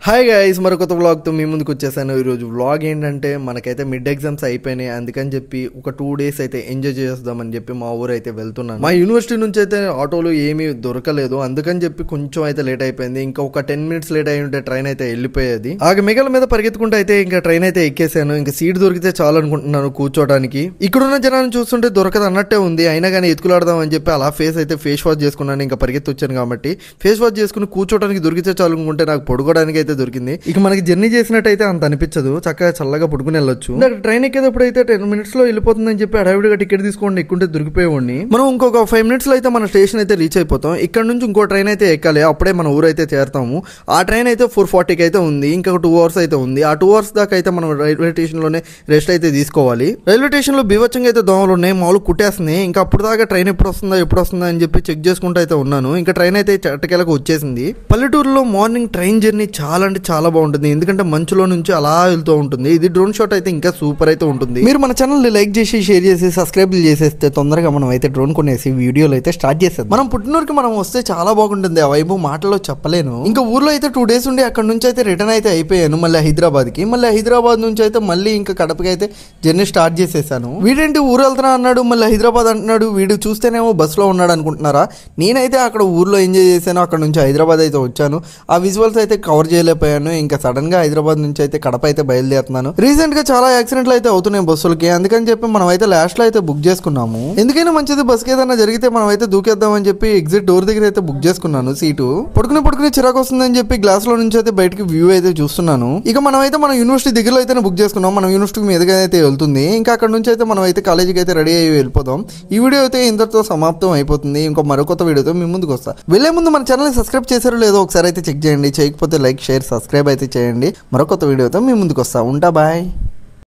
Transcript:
Hi guys, మరొక వ్లాగ్తో మీ ముందుకు వచ్చేసాను. ఈరోజు వ్లాగ్ ఏంటంటే మనకైతే మిడ్ ఎగ్జామ్స్ అయిపోయినాయి. అందుకని చెప్పి ఒక 2 days అయితే ఎంజాయ్ చేద్దామని చెప్పి మా ఊరు అయితే వెళ్తున్నాను. మా యూనివర్సిటీ నుంచి అయితే ఆటోలు ఏమీ దొరకలేదు, అందుకని చెప్పి కొంచెం అయితే లేట్ అయిపోయింది. ఇంకా ఒక 10 minutes లేట్ అయి ఉంటే ట్రైన్ అయితే వెళ్ళిపోయేది. మిగల మీద పరిగెత్తుకుంటూ అయితే ఇంకా ట్రైన్ అయితే ఎక్కేసాను. ఇంకా సీట్ దొరికితే చాలు అనుకుంటున్నాను కూర్చోడానికి. ఇక్కడున్న జనాలను చూస్తుంటే దొరకదు అన్నట్టే ఉంది. అయినా కానీ ఎత్తుకులాడదాం అని చెప్పి అలా ఫేస్ వాష్ చేసుకున్నాను. ఇంకా పరిగెత్తి వచ్చాను కాబట్టి ఫేస్ వాష్ చేసుకుని కూర్చోడానికి దొరికితే చాలు అనుకుంటే నాకు పడుకోవడానికి అయితే దొరికింది. ఇక మనకి జర్నీ చేసినట్టయితే అంత అనిపించదు, చక్కగా చల్లగా పడుకుని వెళ్ళొచ్చు. ట్రైన్ ఎక్కేటప్పుడు అయితే 10 minutes లో వెళ్ళిపోతుందని చెప్పి అడవిడిగా టికెట్ తీసుకోండి ఎక్కుంటే దొరికిపోయేవాడిని. మనం ఇంకొక 5 minutes లో అయితే మన స్టేషన్ అయితే రీచ్ అయిపోతాం. ఇక్కడ నుంచి ఇంకో ట్రైన్ అయితే ఎక్కాలి, అప్పుడే మన ఊరు అయితే చేరుతాము. ఆ ట్రైన్ అయితే 4:40కి అయితే ఉంది. ఇంకొక 2 hours అయితే ఉంది. ఆ 2 hours దాకా అయితే మనం రైల్వే స్టేషన్ లోనే రెస్ట్ అయితే తీసుకోవాలి. రైల్వే స్టేషన్ లో బీభత్సంగా అయితే దోమలు ఉన్నాయి, మామూలు కుట్టేస్తున్నాయి. ఇంకా అప్పుడు దాకా ట్రైన్ ఎప్పుడు వస్తుందా అని చెప్పి చెక్ చేసుకుంటూ అయితే ఉన్నాను. ఇంకా ట్రైన్ అయితే చట్టకెలకు వచ్చేసింది. పల్లెటూరులో మార్నింగ్ ట్రైన్ జర్నీ చాలా అంటే చాలా బాగుంటుంది, ఎందుకంటే మంచులో నుంచి అలా వెళ్తూ ఉంటుంది. ఇది డ్రోన్ షాట్ అయితే ఇంకా సూపర్ అయితే ఉంటుంది. మీరు మన ఛానల్ ని లైక్ చేసి షేర్ చేసి సబ్స్క్రైబ్ చేసేస్తే తొందరగా మనం అయితే డ్రోన్ కొనేసి వీడియోలు అయితే స్టార్ట్ చేస్తాం. మనం పుట్టినూరుకి మనం వస్తే చాలా బాగుంటుంది. ఆ వైపు మాటలో చెప్పలేను. ఇంకా ఊర్లో అయితే 2 days ఉండి అక్కడ నుంచి అయితే రిటర్న్ అయితే అయిపోయాను మళ్ళీ హైదరాబాద్ కి. మళ్ళీ హైదరాబాద్ నుంచి అయితే మళ్ళీ ఇంకా కడపకి అయితే జర్నీ స్టార్ట్ చేసేసాను. వీడేంటి ఊరు వెళ్తున్నా అన్నాడు, మళ్ళీ హైదరాబాద్ అంటున్నాడు. వీడు చూస్తేనేమో బస్సులో ఉన్నాడు అనుకుంటున్నారా? నేనైతే అక్కడ ఊర్లో ఎంజాయ్ చేశాను. అక్కడ నుంచి హైదరాబాద్ అయితే వచ్చాను. ఆ విజువల్స్ అయితే కవర్ చేయలేకపోయాను. ఇంకా సడన్ గా హైదరాబాద్ నుంచి అయితే కడప అయితే బయలుదేరుతున్నాను. రీసెంట్ గా చాలా యాక్సిడెంట్లు అయితే అవుతున్నాయి బస్సులకి, అందుకని చెప్పి మనం అయితే లాస్ట్ లో అయితే బుక్ చేసుకున్నాము. ఎందుకైనా మంచిది, బస్కి ఏదైనా జరిగితే మనం అయితే దూకేద్దాం అని చెప్పి ఎగ్జిట్ డోర్ దగ్గర అయితే బుక్ చేసుకున్నాను సీటు. పడుకుని చిరాకు వస్తుందని చెప్పి గ్లాస్ లో నుంచి అయితే బయటకి వ్యూ అయితే చూస్తున్నాను. ఇక మనం అయితే మన యూనివర్సిటీ దగ్గరలో అయితే బుక్ చేసుకున్నాం. మనం యూనివర్సిటీ మీదగా అయితే వెళ్తుంది. ఇంకా అక్కడ నుంచి అయితే మనం అయితే కాలేజీకి అయితే రెడీ అయ్యి వెళ్ళిపోదాం. ఈ వీడియో అయితే ఇంతటితో సమాప్తం అయిపోతుంది. ఇంకో మరొక వీడియోతో మీ ముందుకు వస్తా. వెళ్లే ముందు మన ఛానల్ ని సబ్స్క్రైబ్ చేశారో లేదో ఒకసారి అయితే చెక్ చేయండి. చేయకపోతే లైక్ షేర్ సబ్స్క్రైబ్ అయితే చేయండి. మరొక వీడియోతో మీ ముందుకు వస్తా. ఉంటా, బాయ్.